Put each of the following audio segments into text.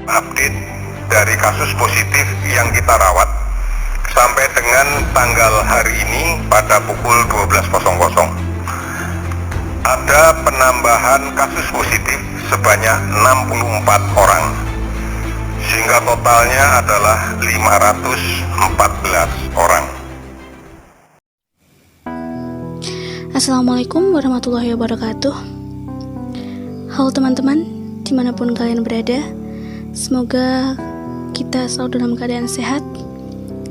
update dari kasus positif yang kita rawat sampai dengan tanggal hari ini pada pukul 12.00. Ada penambahan kasus positif sebanyak 64 orang, sehingga totalnya adalah 514 orang. Assalamualaikum warahmatullahi wabarakatuh. Halo teman-teman, dimanapun kalian berada, semoga kita selalu dalam keadaan sehat,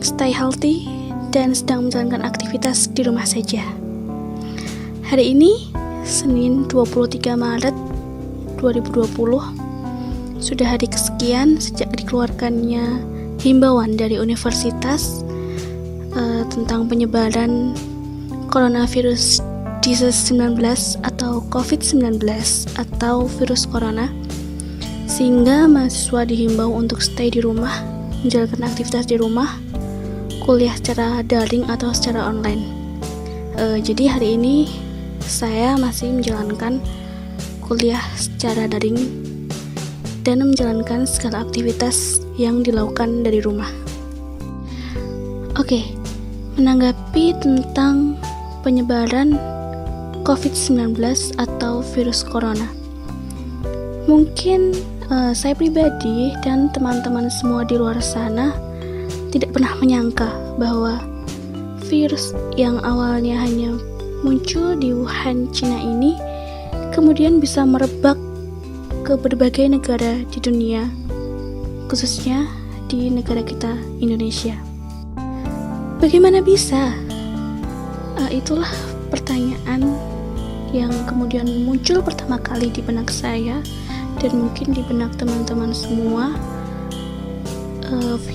stay healthy, dan sedang menjalankan aktivitas di rumah saja. Hari ini, Senin 23 Maret 2020, sudah hari kesekian sejak dikeluarkannya himbauan dari universitas tentang penyebaran coronavirus disease 19 atau COVID-19 atau virus corona, sehingga mahasiswa dihimbau untuk stay di rumah, menjalankan aktivitas di rumah, kuliah secara daring atau secara online. Jadi hari ini saya masih menjalankan kuliah secara daring dan menjalankan segala aktivitas yang dilakukan dari rumah. Oke, menanggapi tentang penyebaran COVID-19 atau virus corona, mungkin saya pribadi dan teman-teman semua di luar sana tidak pernah menyangka bahwa virus yang awalnya hanya muncul di Wuhan, Cina ini kemudian bisa merebak ke berbagai negara di dunia, khususnya di negara kita, Indonesia. Bagaimana bisa? Itulah pertanyaan yang kemudian muncul pertama kali di benak saya dan mungkin di benak teman-teman semua.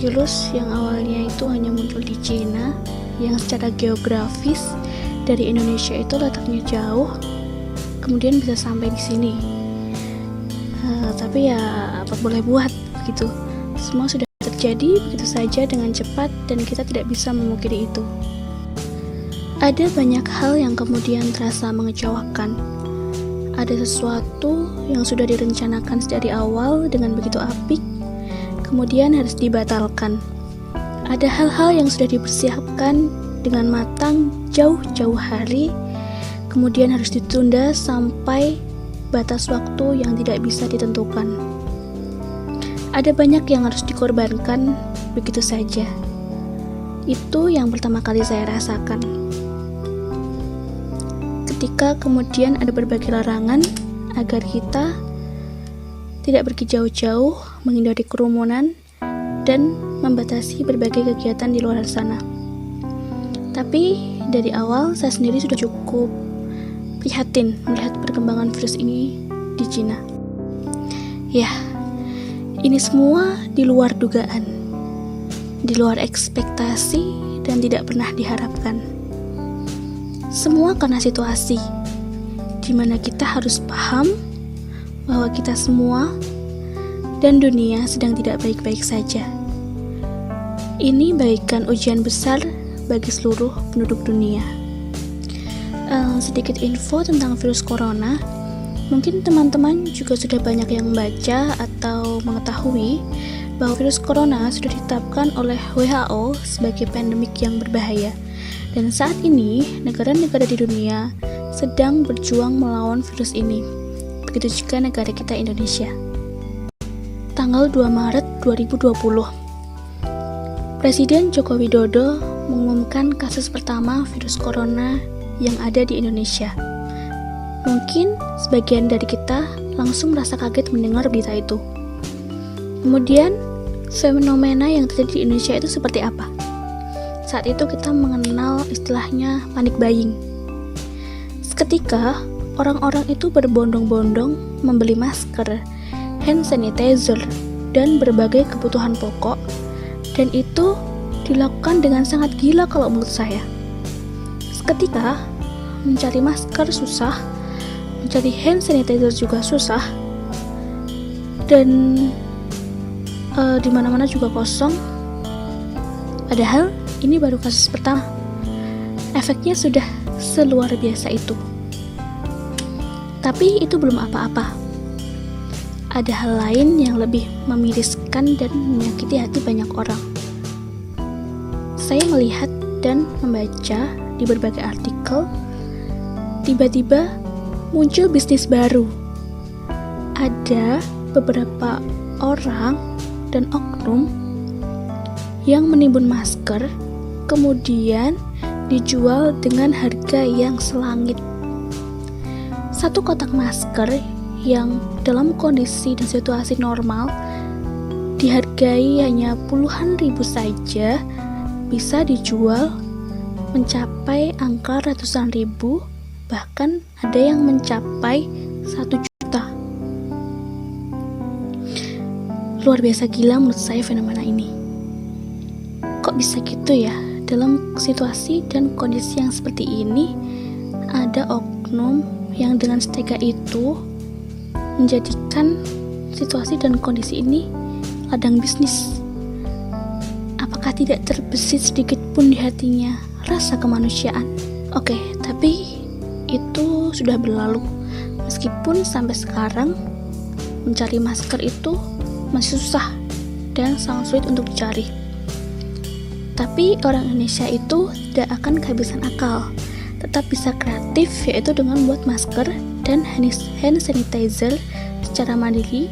Virus yang awalnya itu hanya muncul di Cina, yang secara geografis dari Indonesia itu letaknya jauh, kemudian bisa sampai di sini. Tapi ya apa boleh buat, gitu. Semua sudah terjadi begitu saja dengan cepat dan kita tidak bisa memungkiri itu. Ada banyak hal yang kemudian terasa mengecewakan. Ada sesuatu yang sudah direncanakan dari awal dengan begitu apik, kemudian harus dibatalkan. Ada hal-hal yang sudah dipersiapkan dengan matang jauh-jauh hari, kemudian harus ditunda sampai batas waktu yang tidak bisa ditentukan. Ada banyak yang harus dikorbankan begitu saja. Itu yang pertama kali saya rasakan. Ketika kemudian ada berbagai larangan agar kita tidak pergi jauh-jauh, menghindari kerumunan, dan membatasi berbagai kegiatan di luar sana. Tapi dari awal saya sendiri sudah cukup prihatin melihat perkembangan virus ini di Cina. Ya, ini semua di luar dugaan, di luar ekspektasi, dan tidak pernah diharapkan. Semua karena situasi di mana kita harus paham bahwa kita semua dan dunia sedang tidak baik-baik saja. Ini bagaikan ujian besar bagi seluruh penduduk dunia. Sedikit info tentang virus corona. Mungkin teman-teman juga sudah banyak yang membaca atau mengetahui bahwa virus corona sudah ditetapkan oleh WHO sebagai pandemik yang berbahaya. Dan saat ini, negara-negara di dunia sedang berjuang melawan virus ini. Begitu juga negara kita, Indonesia. Tanggal 2 Maret 2020, Presiden Joko Widodo mengumumkan kasus pertama virus corona yang ada di Indonesia. Mungkin sebagian dari kita langsung merasa kaget mendengar berita itu. Kemudian, fenomena yang terjadi di Indonesia itu seperti apa? Saat itu kita mengenal istilahnya panic buying. Seketika, orang-orang itu berbondong-bondong membeli masker, hand sanitizer, dan berbagai kebutuhan pokok, dan itu dilakukan dengan sangat gila kalau menurut saya. Seketika, mencari masker susah, mencari hand sanitizer juga susah, dan di mana-mana juga kosong. Padahal ini baru kasus pertama. Efeknya sudah seluar biasa itu. Tapi itu belum apa-apa. ada hal lain yang lebih memiriskan dan menyakiti hati banyak orang. Saya melihat dan membaca di berbagai artikel, tiba-tiba muncul bisnis baru. Ada beberapa orang dan oknum yang menimbun masker, kemudian dijual dengan harga yang selangit. Satu kotak masker yang dalam kondisi dan situasi normal dihargai hanya puluhan ribu saja bisa dijual mencapai angka ratusan ribu, bahkan ada yang mencapai 1 juta. Luar biasa gila menurut saya fenomena ini. Kok bisa gitu ya? Dalam situasi dan kondisi yang seperti ini, ada oknum yang dengan setega itu menjadikan situasi dan kondisi ini ladang bisnis. Apakah tidak terbesit sedikit pun di hatinya rasa kemanusiaan? Oke, tapi itu sudah berlalu. Meskipun sampai sekarang mencari masker itu masih susah dan sangat sulit untuk dicari. Tapi orang Indonesia itu tidak akan kehabisan akal, tetap bisa kreatif, yaitu dengan membuat masker dan hand sanitizer secara mandiri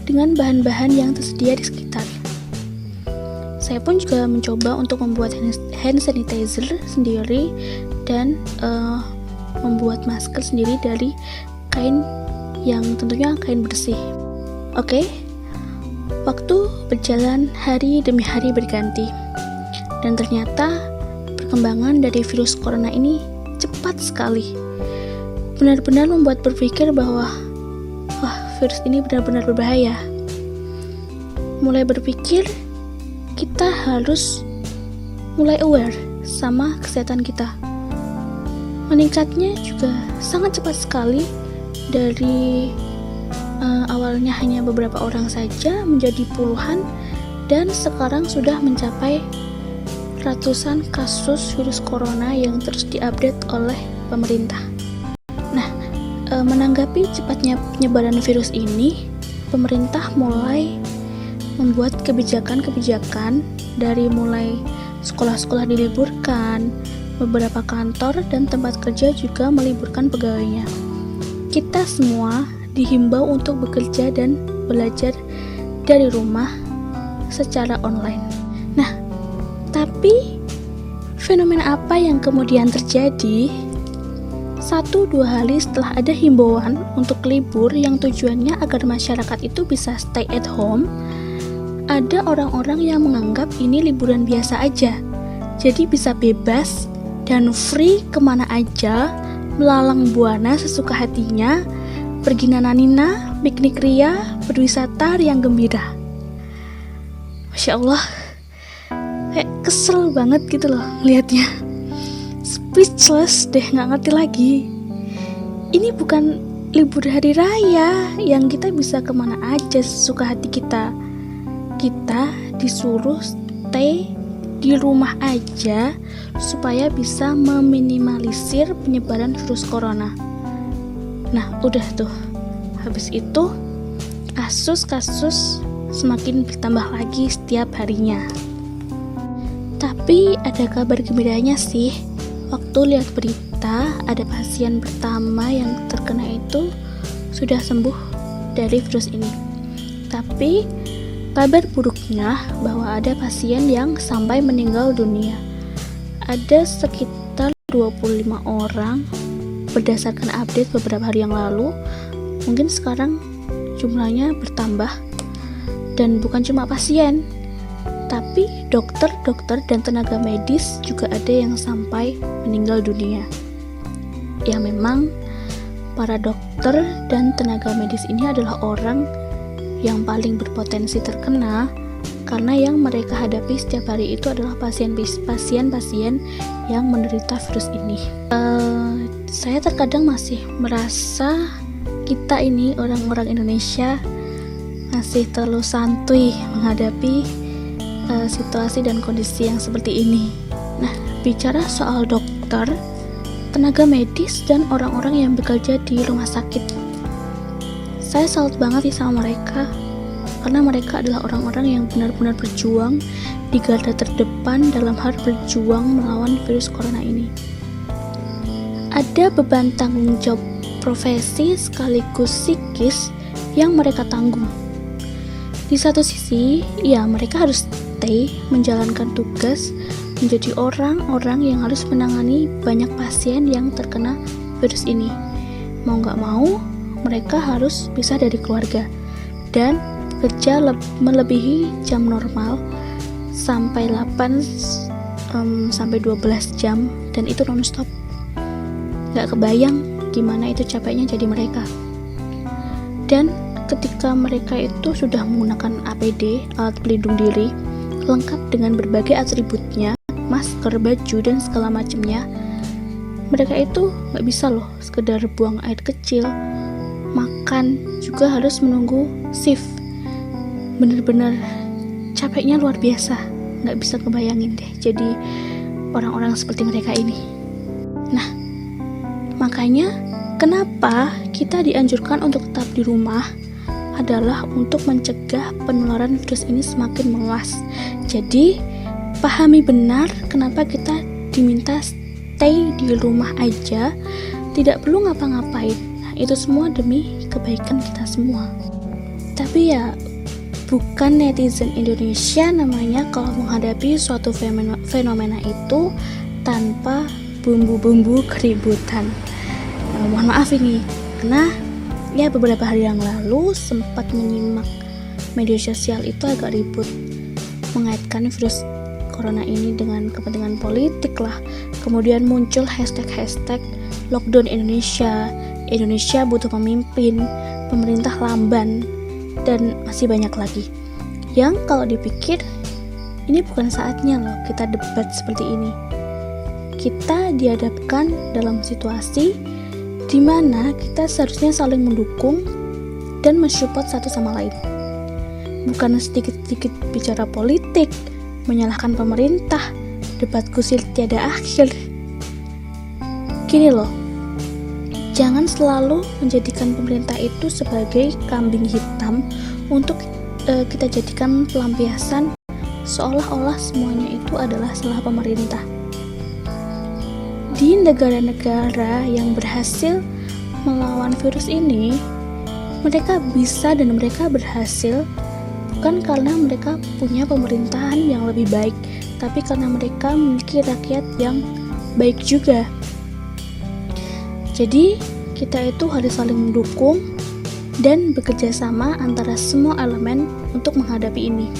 dengan bahan-bahan yang tersedia di sekitar. Saya pun juga mencoba untuk membuat hand sanitizer sendiri dan membuat masker sendiri dari kain yang tentunya kain bersih. Oke, waktu berjalan, hari demi hari berganti, dan ternyata perkembangan dari virus corona ini cepat sekali. Benar-benar membuat berpikir bahwa virus ini benar-benar berbahaya. Mulai berpikir kita harus mulai aware sama kesehatan kita. Meningkatnya juga sangat cepat sekali, dari awalnya hanya beberapa orang saja menjadi puluhan, dan sekarang sudah mencapai ratusan kasus virus corona yang terus diupdate oleh pemerintah. Nah, menanggapi cepatnya penyebaran virus ini, pemerintah mulai membuat kebijakan-kebijakan, dari mulai sekolah-sekolah diliburkan, beberapa kantor dan tempat kerja juga meliburkan pegawainya. Kita semua dihimbau untuk bekerja dan belajar dari rumah secara online. Nah, tapi fenomena apa yang kemudian terjadi? 1-2 hari setelah ada himbauan untuk libur yang tujuannya agar masyarakat itu bisa stay at home, ada orang-orang yang menganggap ini liburan biasa aja, jadi bisa bebas dan free kemana aja, melalang buana sesuka hatinya, pergi nananina, piknik ria, berwisata riang gembira. Masya Allah, kayak kesel banget gitu loh lihatnya. Speechless deh, gak ngerti lagi. Ini bukan libur hari raya yang kita bisa kemana aja sesuka hati kita. Kita disuruh stay di rumah aja supaya bisa meminimalisir penyebaran virus corona. Nah, udah tuh. Habis itu kasus-kasus semakin bertambah lagi setiap harinya. Tapi ada kabar gembiranya sih. Waktu lihat berita, ada pasien pertama yang terkena itu sudah sembuh dari virus ini. Tapi kabar buruknya bahwa ada pasien yang sampai meninggal dunia. Ada sekitar 25 orang berdasarkan update beberapa hari yang lalu. Mungkin sekarang jumlahnya bertambah. Dan bukan cuma pasien, tapi dokter dan tenaga medis juga ada yang sampai meninggal dunia. Ya, memang para dokter dan tenaga medis ini adalah orang yang paling berpotensi terkena, karena yang mereka hadapi setiap hari itu adalah pasien-pasien yang menderita virus ini. Saya terkadang masih merasa kita ini orang-orang Indonesia masih terlalu santuy menghadapi situasi dan kondisi yang seperti ini. Nah, bicara soal dokter, tenaga medis dan orang-orang yang bekerja di rumah sakit, Saya salut banget sih sama mereka, karena mereka adalah orang-orang yang benar-benar berjuang di garda terdepan dalam hal berjuang melawan virus corona ini. Ada beban tanggung jawab profesi sekaligus psikis yang mereka tanggung. Di satu sisi, ya mereka harus stay menjalankan tugas menjadi orang-orang yang harus menangani banyak pasien yang terkena virus ini. Mau nggak mau, mereka harus pisah dari keluarga dan bekerja melebihi jam normal sampai 8 sampai 12 jam, dan itu non-stop. Nggak kebayang gimana itu capeknya jadi mereka. Dan ketika mereka itu sudah menggunakan APD, alat pelindung diri, lengkap dengan berbagai atributnya, masker, baju, dan segala macamnya, mereka itu nggak bisa loh sekedar buang air kecil, makan, juga harus menunggu shift. Bener-bener capeknya luar biasa, nggak bisa kebayangin deh jadi orang-orang seperti mereka ini. Nah, makanya kenapa kita dianjurkan untuk tetap di rumah adalah untuk mencegah penularan virus ini semakin meluas. Jadi, pahami benar kenapa kita diminta stay di rumah aja, tidak perlu ngapa-ngapain. Nah, itu semua demi kebaikan kita semua. Tapi ya, bukan netizen Indonesia namanya kalau menghadapi suatu fenomena itu tanpa bumbu-bumbu keributan. Mohon maaf ini, karena ya beberapa hari yang lalu sempat menyimak media sosial itu agak ribut mengaitkan virus corona ini dengan kepentingan politik lah. Kemudian muncul hashtag lockdown Indonesia, Indonesia butuh pemimpin, pemerintah lamban, dan masih banyak lagi. Yang kalau dipikir, ini bukan saatnya loh kita debat seperti ini. Kita dihadapkan dalam situasi di mana kita seharusnya saling mendukung dan mensupport satu sama lain. Bukan sedikit-sedikit bicara politik, menyalahkan pemerintah, debat kusir tiada akhir. Gini loh, jangan selalu menjadikan pemerintah itu sebagai kambing hitam untuk kita jadikan pelampiasan seolah-olah semuanya itu adalah salah pemerintah. Di negara-negara yang berhasil melawan virus ini, mereka bisa dan mereka berhasil bukan karena mereka punya pemerintahan yang lebih baik, tapi karena mereka memiliki rakyat yang baik juga. Jadi, kita itu harus saling mendukung dan bekerja sama antara semua elemen untuk menghadapi ini.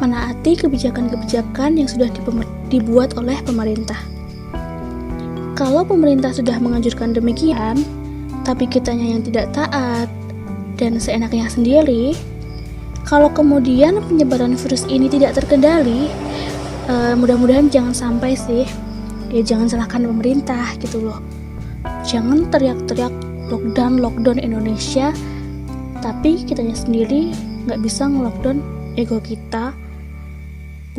Menaati kebijakan-kebijakan yang sudah dibuat oleh pemerintah. Kalau pemerintah sudah menganjurkan demikian, tapi kitanya yang tidak taat dan seenaknya sendiri, kalau kemudian penyebaran virus ini tidak terkendali, mudah-mudahan jangan sampai sih, ya jangan salahkan pemerintah gitu loh. Jangan teriak-teriak lockdown Indonesia, tapi kitanya sendiri nggak bisa nge-lockdown ego kita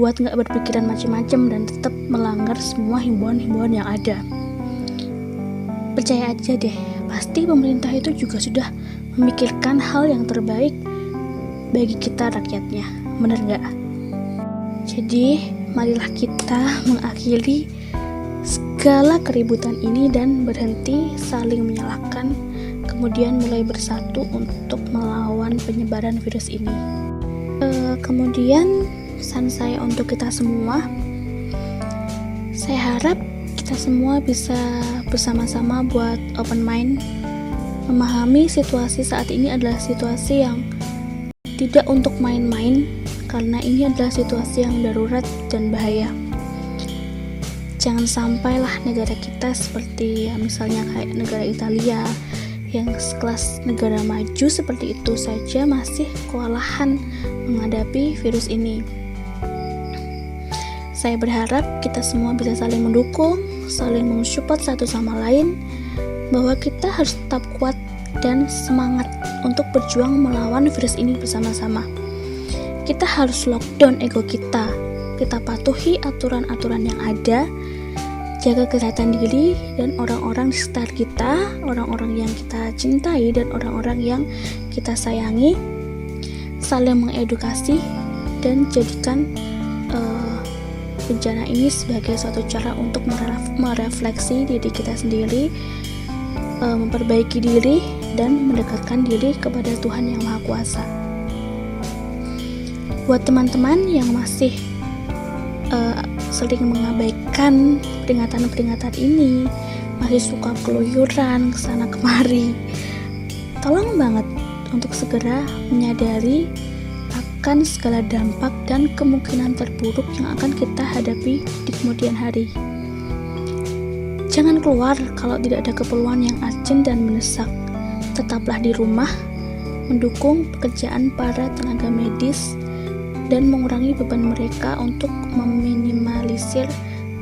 buat nggak berpikiran macam-macam dan tetap melanggar semua himbauan-himbauan yang ada. Percaya aja deh, pasti pemerintah itu juga sudah memikirkan hal yang terbaik bagi kita rakyatnya, bener nggak? Jadi, marilah kita mengakhiri segala keributan ini dan berhenti saling menyalahkan, kemudian mulai bersatu untuk melawan penyebaran virus ini. Kemudian, pesan saya untuk kita semua, saya harap kita semua bisa bersama-sama buat open mind, memahami situasi saat ini adalah situasi yang tidak untuk main-main, karena ini adalah situasi yang darurat dan bahaya. Jangan sampailah negara kita seperti ya, misalnya kayak negara Italia yang sekelas negara maju seperti itu saja masih kewalahan menghadapi virus ini. Saya berharap kita semua bisa saling mendukung, saling mensupport satu sama lain, bahwa kita harus tetap kuat dan semangat untuk berjuang melawan virus ini bersama-sama. Kita harus lockdown ego kita patuhi aturan-aturan yang ada, jaga kesehatan diri dan orang-orang di sekitar kita, orang-orang yang kita cintai dan orang-orang yang kita sayangi, saling mengedukasi dan jadikan bencana ini sebagai suatu cara untuk merefleksi diri kita sendiri, memperbaiki diri dan mendekatkan diri kepada Tuhan Yang Maha Kuasa. Buat teman-teman yang masih sering mengabaikan peringatan-peringatan ini, masih suka keluyuran kesana kemari, tolong banget untuk segera menyadari akan segala dampak dan kemungkinan terburuk yang akan kita hadapi di kemudian hari. Jangan keluar kalau tidak ada keperluan yang urgent dan mendesak. Tetaplah di rumah, mendukung pekerjaan para tenaga medis dan mengurangi beban mereka untuk meminimalisir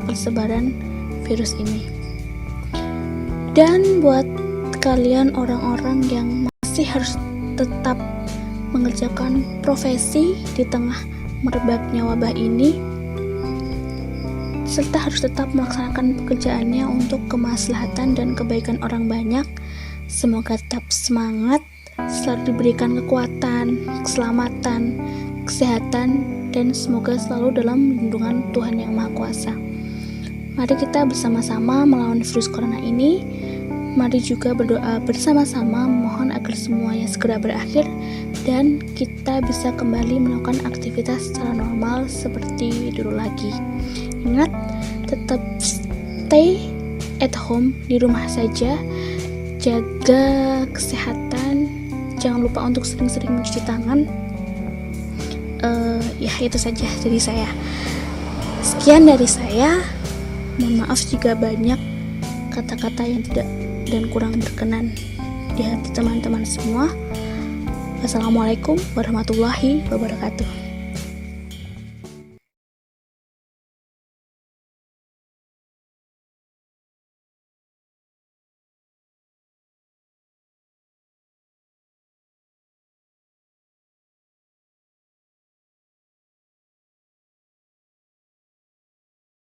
persebaran virus ini. Dan buat kalian orang-orang yang masih harus tetap mengerjakan profesi di tengah merebaknya wabah ini, serta harus tetap melaksanakan pekerjaannya untuk kemaslahatan dan kebaikan orang banyak, semoga tetap semangat, selalu diberikan kekuatan, keselamatan, kesehatan, dan semoga selalu dalam lindungan Tuhan Yang Maha Kuasa. Mari kita bersama-sama melawan virus corona ini. Mari juga berdoa bersama-sama, mohon agar semuanya segera berakhir dan kita bisa kembali melakukan aktivitas secara normal seperti dulu lagi. Ingat, tetap stay at home, di rumah saja, jaga kesehatan, jangan lupa untuk sering-sering mencuci tangan. Ya itu saja dari saya. Sekian dari saya. Mohon maaf jika banyak kata-kata yang tidak dan kurang berkenan di hati teman-teman semua. Wassalamualaikum warahmatullahi wabarakatuh.